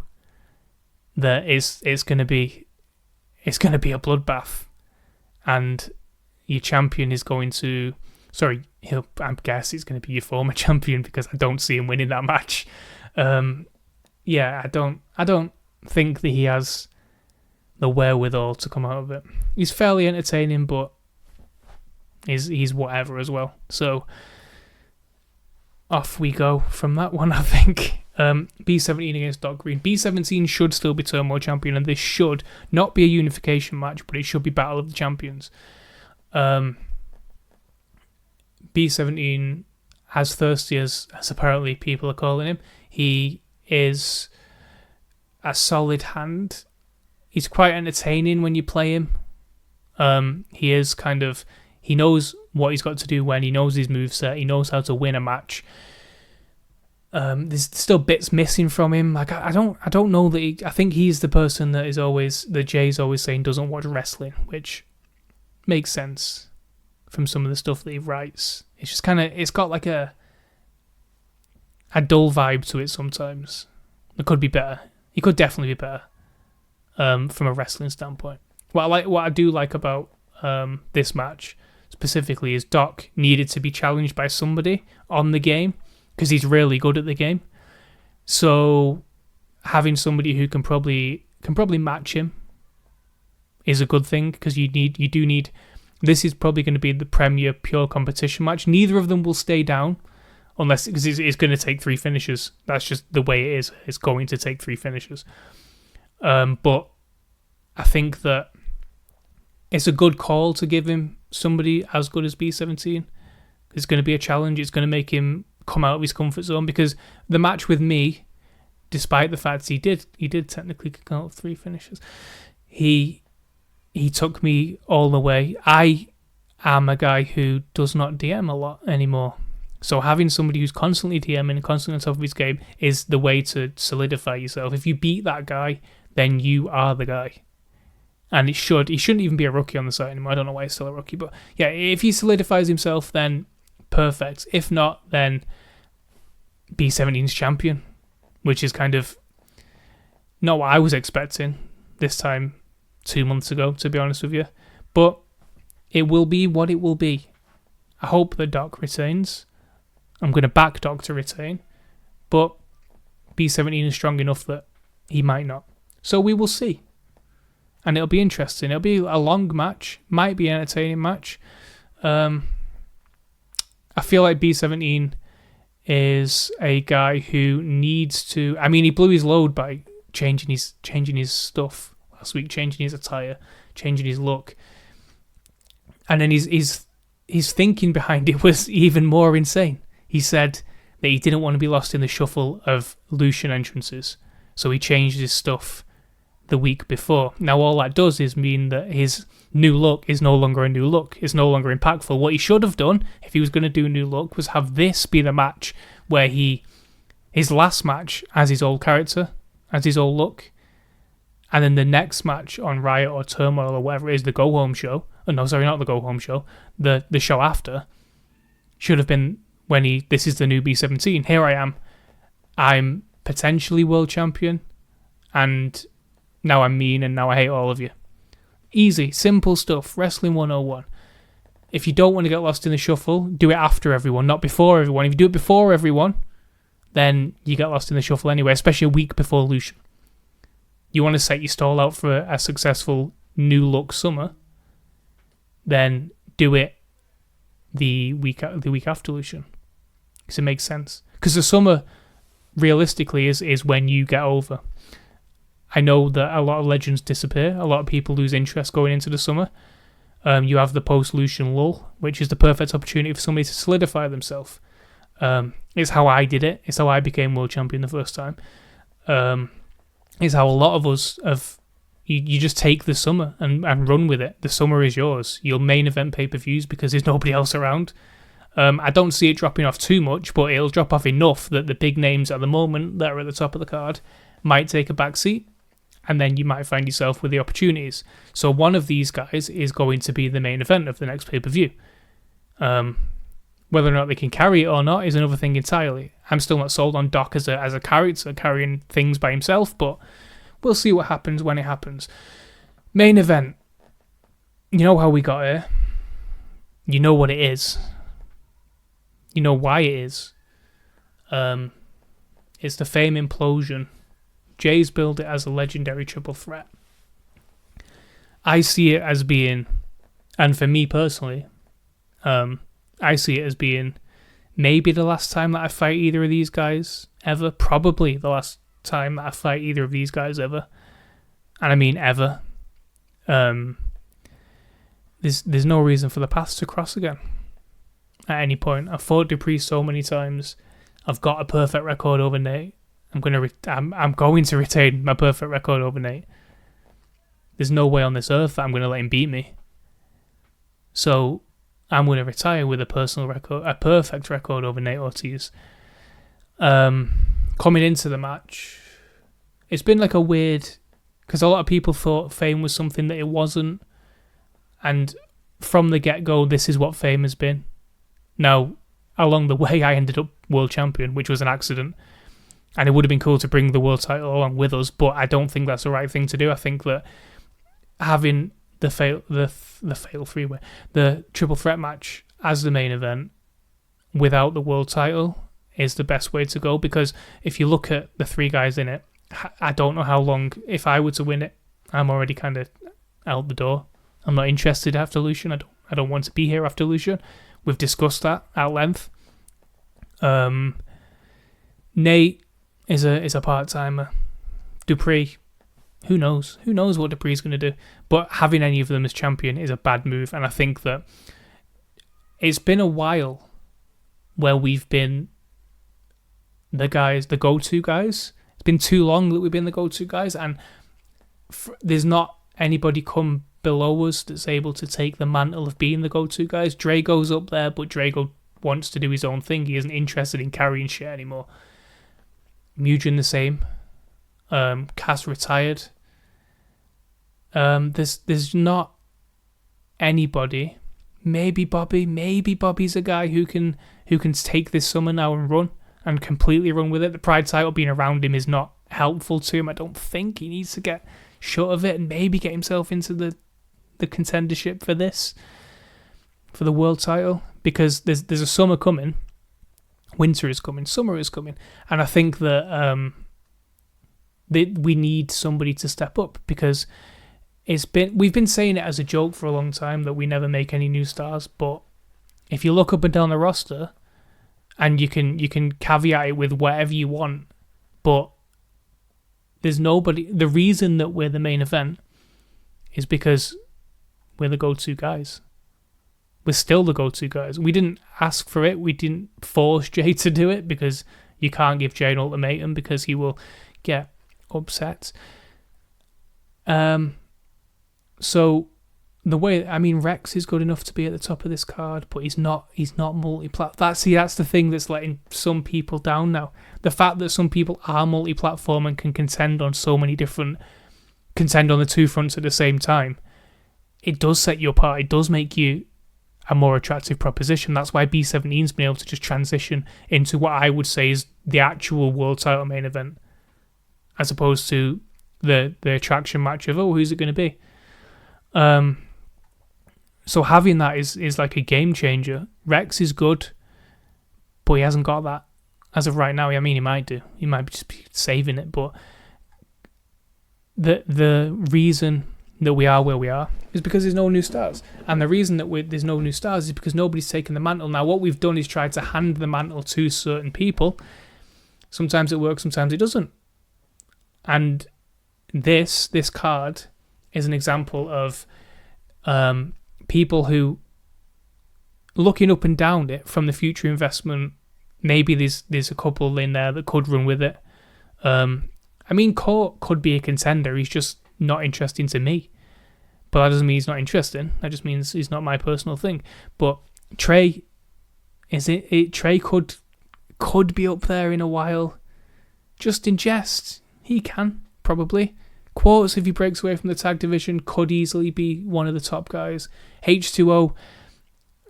that it's going to be a bloodbath, and your champion is going to. Sorry, I guess it's going to be your former champion, because I don't see him winning that match. I don't think that he has the wherewithal to come out of it. He's fairly entertaining, but he's whatever as well. So off we go from that one, I think. B17 against Doc Green. B17 should still be Turmoil champion, and this should not be a unification match, but it should be Battle of the Champions. B17, as thirsty as apparently people are calling him, he is a solid hand. He's quite entertaining when you play him. He is he knows what he's got to do when, he knows his moveset, he knows how to win a match. There's still bits missing from him. Like I don't know that I think he's the person that Jay's always saying doesn't watch wrestling, which makes sense from some of the stuff that he writes. It's just it's got like a dull vibe to it sometimes. It could be better. He could definitely be better from a wrestling standpoint. What I do like about this match specifically is Doc needed to be challenged by somebody on the game, because he's really good at the game. So having somebody who can probably match him is a good thing, because you do need. This is probably going to be the premier pure competition match. Neither of them will stay down, because it's going to take 3 finishes. That's just the way it is. It's going to take 3 finishes. But I think that it's a good call to give him somebody as good as B17. It's going to be a challenge. It's going to make him come out of his comfort zone, because the match with me, despite the fact he did technically come out of 3 finishes, he took me all the way. I am a guy who does not DM a lot anymore. So having somebody who's constantly DMing and constantly on top of his game is the way to solidify yourself. If you beat that guy, then you are the guy. And he shouldn't even be a rookie on the site anymore. I don't know why he's still a rookie. But yeah, if he solidifies himself, then perfect. If not, then B17's champion, which is kind of not what I was expecting. this time 2 months ago, to be honest with you. But it will be what it will be. I hope that Doc retains. I'm going to back Doc to retain. But B17 is strong enough that he might not. So we will see. And it'll be interesting. It'll be a long match. Might be an entertaining match. I feel like B17 is a guy who needs to... I mean, he blew his load by changing his stuff last week, changing his attire, changing his look. And then his thinking behind it was even more insane. He said that he didn't want to be lost in the shuffle of Lucian entrances. So he changed his stuff the week before. Now all that does is mean that his new look is no longer a new look. It's no longer impactful. What he should have done, if he was going to do a new look, was have this be the match where his last match as his old character, as his old look, and then the next match on Riot or Turmoil or whatever it is, the Go Home show. Oh, no, sorry, not the Go Home show. The show after should have been when this is the new B17. Here I am. I'm potentially world champion, and now I'm mean, and now I hate all of you. Easy, simple stuff. Wrestling 101. If you don't want to get lost in the shuffle, do it after everyone, not before everyone. If you do it before everyone, then you get lost in the shuffle anyway, especially a week before Lucian. You want to set your stall out for a successful new look summer, then do it the week after Lucian. Because it makes sense. Because the summer, realistically, is when you get over. I know that a lot of legends disappear. A lot of people lose interest going into the summer. You have the post-Lucian lull, which is the perfect opportunity for somebody to solidify themselves. It's how I did it. It's how I became world champion the first time. It's how a lot of us have... You just take the summer and run with it. The summer is yours. You'll main event pay-per-views because there's nobody else around. I don't see it dropping off too much, but it'll drop off enough that the big names at the moment that are at the top of the card might take a back seat, and then you might find yourself with the opportunities. So one of these guys is going to be the main event of the next pay-per-view. Whether or not they can carry it or not is another thing entirely. I'm still not sold on Doc as a character carrying things by himself, but we'll see what happens when it happens. Main event. You know how we got here. You know what it is. You know why it is. It's the Fame implosion. Jay's billed it as a legendary triple threat. I see it as being, and for me personally, I see it as being maybe the last time that I fight either of these guys ever. Probably the last time that I fight either of these guys ever. And I mean ever. There's no reason for the paths to cross again at any point. I've fought Dupree so many times. I've got a perfect record over Nate. I'm going to retain my perfect record over Nate. There's no way on this earth that I'm going to let him beat me. So I'm going to retire with a perfect record over Nate Ortiz. Coming into the match, it's been like a weird, because a lot of people thought Fame was something that it wasn't, and from the get-go, this is what Fame has been. Now, along the way, I ended up world champion, which was an accident. And it would have been cool to bring the world title along with us, but I don't think that's the right thing to do. I think that having the fatal three-way, the triple threat match as the main event without the world title is the best way to go, because if you look at the three guys in it, I don't know how long, if I were to win it, I'm already kind of out the door. I'm not interested after Lucian. I don't want to be here after Lucian. We've discussed that at length. Nate is a part-timer. Dupree, who knows? Who knows what Dupree's going to do? But having any of them as champion is a bad move, and I think that it's been a while where we've been the go-to guys. It's been too long that we've been the go-to guys, and there's not anybody come below us that's able to take the mantle of being the go-to guys. Drago's up there, but Drago wants to do his own thing. He isn't interested in carrying shit anymore. Mugen the same. Cass retired. There's not anybody. Maybe Bobby. Maybe Bobby's a guy who can take this summer now and run and completely run with it. The Pride title being around him is not helpful to him. I don't think he needs to get short of it and maybe get himself into the contendership for the world title, because there's a summer coming, winter is coming, summer is coming, and I think that we need somebody to step up, because we've been saying it as a joke for a long time that we never make any new stars, but if you look up and down the roster, and you can caveat it with whatever you want, but there's nobody. The reason that we're the main event is because we're the go-to guys. We're still the go-to guys. We didn't ask for it. We didn't force Jay to do it, because you can't give Jay an ultimatum because he will get upset. So the way, Rex is good enough to be at the top of this card, but he's not multi-plat. That's the thing that's letting some people down now. The fact that some people are multi-platform and can contend on the two fronts at the same time, it does set you apart. It does make you a more attractive proposition. That's why B17's been able to just transition into what I would say is the actual world title main event, as opposed to the attraction match of, who's it going to be? So having that is like a game changer. Rex is good, but he hasn't got that as of right now. He might do. He might just be saving it, but the reason that we are where we are is because there's no new stars. And the reason that there's no new stars is because nobody's taken the mantle. Now, what we've done is tried to hand the mantle to certain people. Sometimes it works, sometimes it doesn't. And this card is an example of people who, looking up and down it from the future investment, maybe there's a couple in there that could run with it. Court could be a contender. He's just not interesting to me. But that doesn't mean he's not interesting. That just means he's not my personal thing. But Trey, Trey could be up there in a while. Just in jest. He can, probably. Quartz, if he breaks away from the tag division, could easily be one of the top guys. H2O,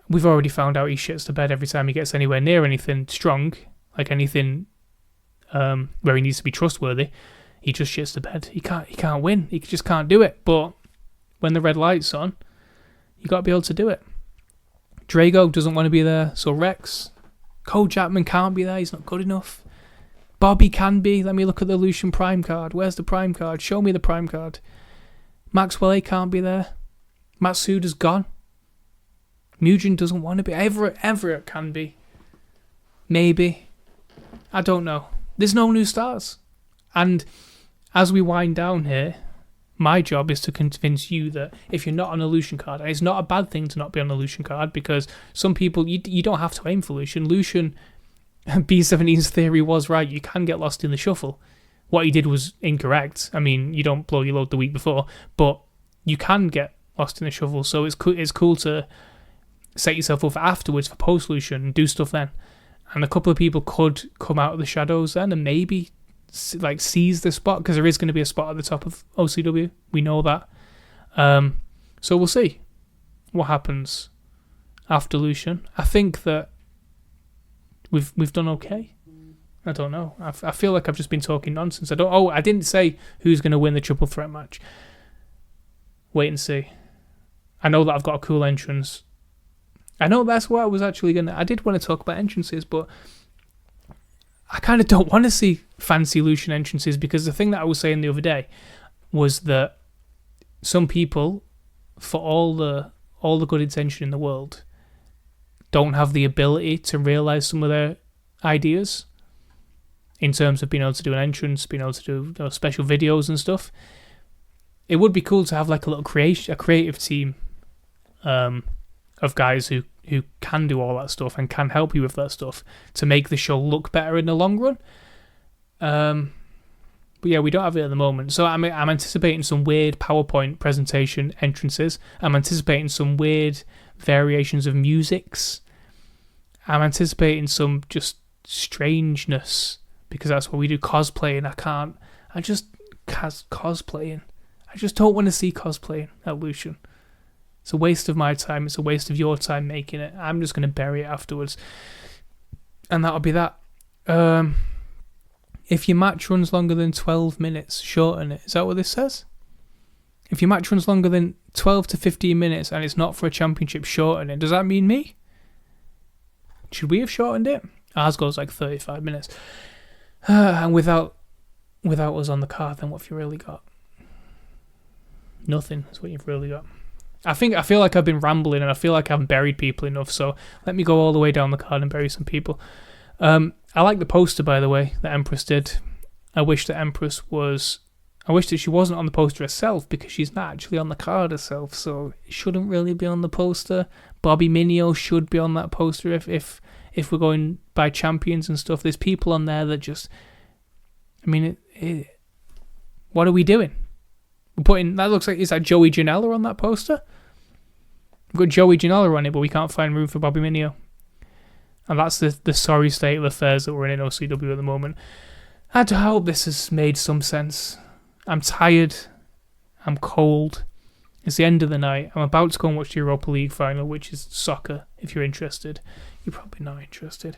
we've already found out he shits the bed every time he gets anywhere near anything strong, like anything where he needs to be trustworthy. He just shits the bed. He can't win. He just can't do it. But when the red light's on, you got to be able to do it. Drago doesn't want to be there, so Rex. Cole Jackman can't be there. He's not good enough. Bobby can be. Let me look at the Lucian Prime card. Where's the Prime card? Show me the Prime card. Maxwell A can't be there. Matsuda's gone. Mugen doesn't want to be. Everett can be. Maybe. I don't know. There's no new stars. And as we wind down here, my job is to convince you that if you're not on a Lucian card, and it's not a bad thing to not be on a Lucian card, because some people, you don't have to aim for Lucian. Lucian, B17's theory was right. You can get lost in the shuffle. What he did was incorrect. You don't blow your load the week before, but you can get lost in the shuffle. So it's cool to set yourself up for afterwards for post-Lucian and do stuff then. And a couple of people could come out of the shadows then and maybe seize the spot, because there is going to be a spot at the top of OCW. We know that. So we'll see what happens after Lucian. I think that we've done okay. I don't know. I feel like I've just been talking nonsense. I didn't say who's going to win the triple threat match. Wait and see. I know that I've got a cool entrance. I know that's what I was actually going to... I did want to talk about entrances, but I kind of don't want to see fancy Lucian entrances, because the thing that I was saying the other day was that some people, for all the good intention in the world, don't have the ability to realise some of their ideas in terms of being able to do an entrance, being able to do special videos and stuff. It would be cool to have like a creative team of guys who can do all that stuff and can help you with that stuff to make the show look better in the long run. But yeah, we don't have it at the moment. So I'm anticipating some weird PowerPoint presentation entrances. I'm anticipating some weird variations of musics. I'm anticipating some just strangeness, because that's what we do, cosplaying. I just don't want to see cosplaying at Lucian. It's a waste of my time. It's a waste of your time making it. I'm just going to bury it afterwards. And that'll be that. If your match runs longer than 12 minutes, shorten it. Is that what this says? If your match runs longer than 12 to 15 minutes and it's not for a championship, shorten it. Does that mean me? Should we have shortened it? Ours goes like 35 minutes. And without us on the card, then what have you really got? Nothing is what you've really got. I feel like I've been rambling and I feel like I haven't buried people enough, so let me go all the way down the card and bury some people. I like the poster, by the way, that Empress did. I wish that she wasn't on the poster herself, because she's not actually on the card herself, so it shouldn't really be on the poster. Bobby Minio should be on that poster if we're going by champions and stuff. There's people on there that just... I mean, what are we doing? We're putting... That looks like... Is that Joey Janela on that poster? We've got Joey Janela on it, but we can't find room for Bobby Minio. And that's the sorry state of affairs that we're in OCW at the moment. I hope this has made some sense. I'm tired. I'm cold. It's the end of the night. I'm about to go and watch the Europa League final, which is soccer, if you're interested. You're probably not interested.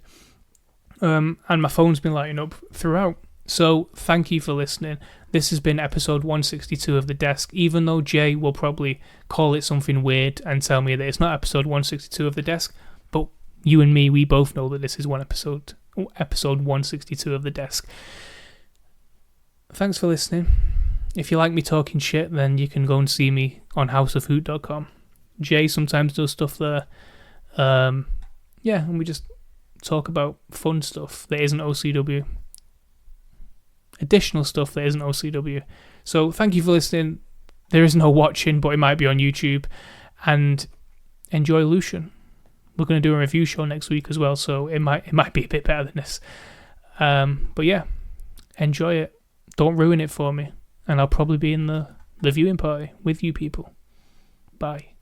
And my phone's been lighting up throughout. So thank you for listening. This has been episode 162 of The Desk, even though Jay will probably call it something weird and tell me that it's not episode 162 of The Desk. But you and me, we both know that this is episode 162 of The Desk. Thanks for listening. If you like me talking shit, then you can go and see me on houseofhoot.com. Jay sometimes does stuff there. And we just talk about fun stuff that isn't OCW. Additional stuff that isn't OCW. So thank you for listening. There is no watching, but it might be on YouTube. And enjoy Lucian. We're going to do a review show next week as well, so it might be a bit better than this. But yeah, enjoy it. Don't ruin it for me. And I'll probably be in the viewing party with you people. Bye.